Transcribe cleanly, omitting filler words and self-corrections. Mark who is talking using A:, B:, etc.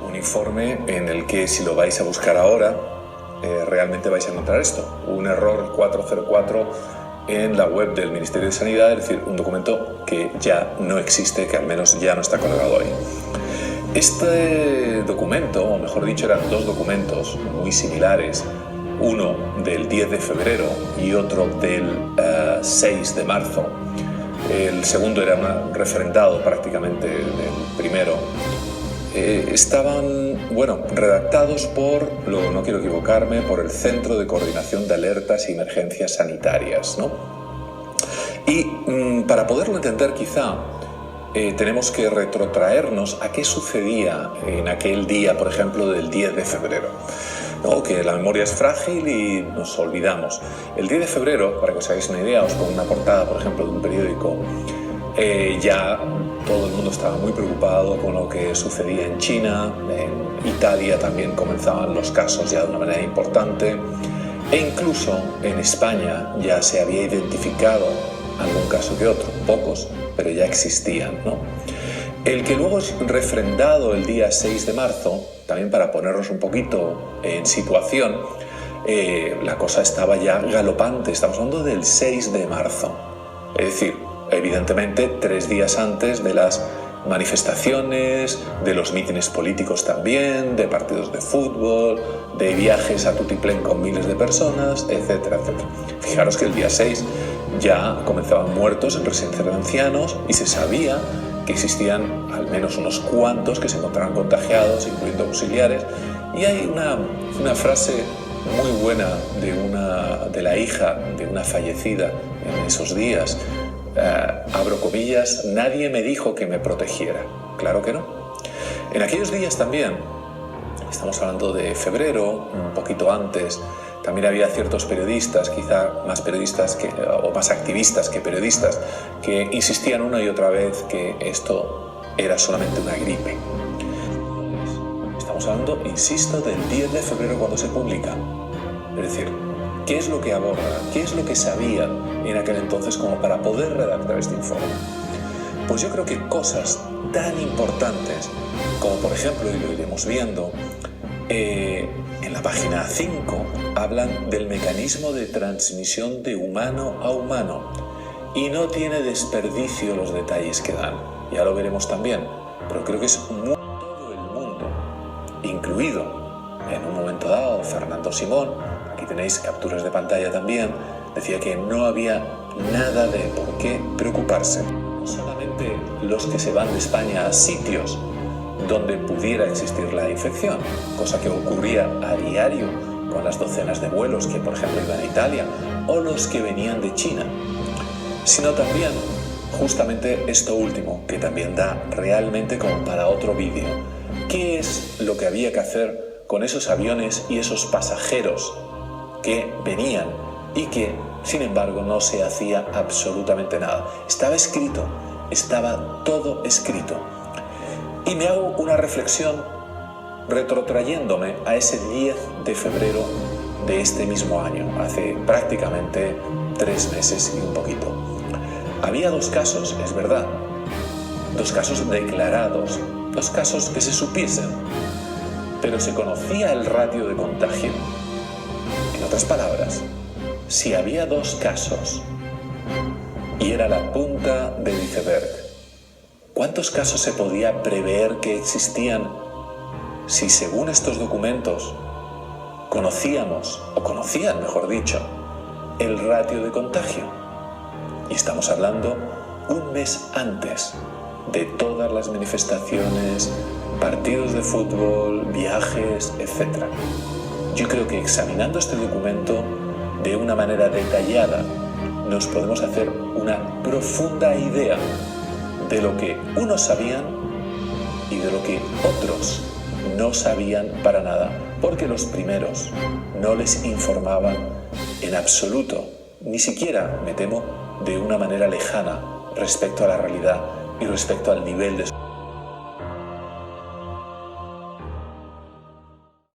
A: un informe en el que, si lo vais a buscar ahora, realmente vais a encontrar esto, un error 404 en la web del Ministerio de Sanidad, es decir, un documento que ya no existe, que al menos ya no está colgado ahí. Este documento, o mejor dicho, eran dos documentos muy similares, uno del 10 de febrero y otro del 6 de marzo. El segundo era refrendado prácticamente del primero. Estaban, redactados por, no quiero equivocarme, por el Centro de Coordinación de Alertas y Emergencias Sanitarias, ¿no? Y para poderlo entender, quizá, tenemos que retrotraernos a qué sucedía en aquel día, por ejemplo, del 10 de febrero. ¿No? Que la memoria es frágil y nos olvidamos. El 10 de febrero, para que os hagáis una idea, os pongo una portada, por ejemplo, de un periódico. Ya todo el mundo estaba muy preocupado con lo que sucedía en China, en Italia también comenzaban los casos ya de una manera importante, e incluso en España ya se había identificado algún caso que otro, pocos, pero ya existían, ¿no? El que luego es refrendado el día 6 de marzo, también para ponernos un poquito en situación, la cosa estaba ya galopante, estamos hablando del 6 de marzo, es decir, evidentemente 3 días antes de las manifestaciones, de los mítines políticos también, de partidos de fútbol, de viajes a tutiplén con miles de personas, etcétera, etcétera. Fijaros que el día 6 ya comenzaban muertos en residencias de ancianos y se sabía que existían al menos unos cuantos que se encontraban contagiados, incluyendo auxiliares, y hay una frase muy buena de la hija de una fallecida en esos días, abro comillas, nadie me dijo que me protegiera. Claro que no. En aquellos días también, estamos hablando de febrero, un poquito antes, también había ciertos periodistas, quizá más periodistas o más activistas que periodistas, que insistían una y otra vez que esto era solamente una gripe. Estamos hablando, insisto, del 10 de febrero cuando se publica. Es decir, ¿qué es lo que aborda? ¿Qué es lo que sabía en aquel entonces como para poder redactar este informe? Pues yo creo que cosas tan importantes como, por ejemplo, y lo iremos viendo, en la página 5 hablan del mecanismo de transmisión de humano a humano y no tiene desperdicio los detalles que dan. Ya lo veremos también, pero creo que es todo el mundo, incluido en un momento dado Fernando Simón, aquí tenéis capturas de pantalla también, decía que no había nada de por qué preocuparse. No solamente los que se van de España a sitios donde pudiera existir la infección, cosa que ocurría a diario con las docenas de vuelos que, por ejemplo, iban a Italia, o los que venían de China, sino también justamente esto último, que también da realmente como para otro vídeo. ¿Qué es lo que había que hacer con esos aviones y esos pasajeros que venían y que, sin embargo, no se hacía absolutamente nada? Estaba escrito, estaba todo escrito. Y me hago una reflexión retrotrayéndome a ese 10 de febrero de este mismo año, hace prácticamente 3 meses y un poquito. Había 2 casos, es verdad, 2 casos declarados, 2 casos que se supiesen, pero se conocía el ratio de contagio. En otras palabras, si había 2 casos y era la punta del iceberg, ¿cuántos casos se podía prever que existían si, según estos documentos, conocíamos, o conocían, mejor dicho, el ratio de contagio? Y estamos hablando un mes antes de todas las manifestaciones, partidos de fútbol, viajes, etc. Yo creo que examinando este documento de una manera detallada nos podemos hacer una profunda idea de lo que unos sabían y de lo que otros no sabían para nada, porque los primeros no les informaban en absoluto, ni siquiera, me temo, de una manera lejana respecto a la realidad y respecto al nivel de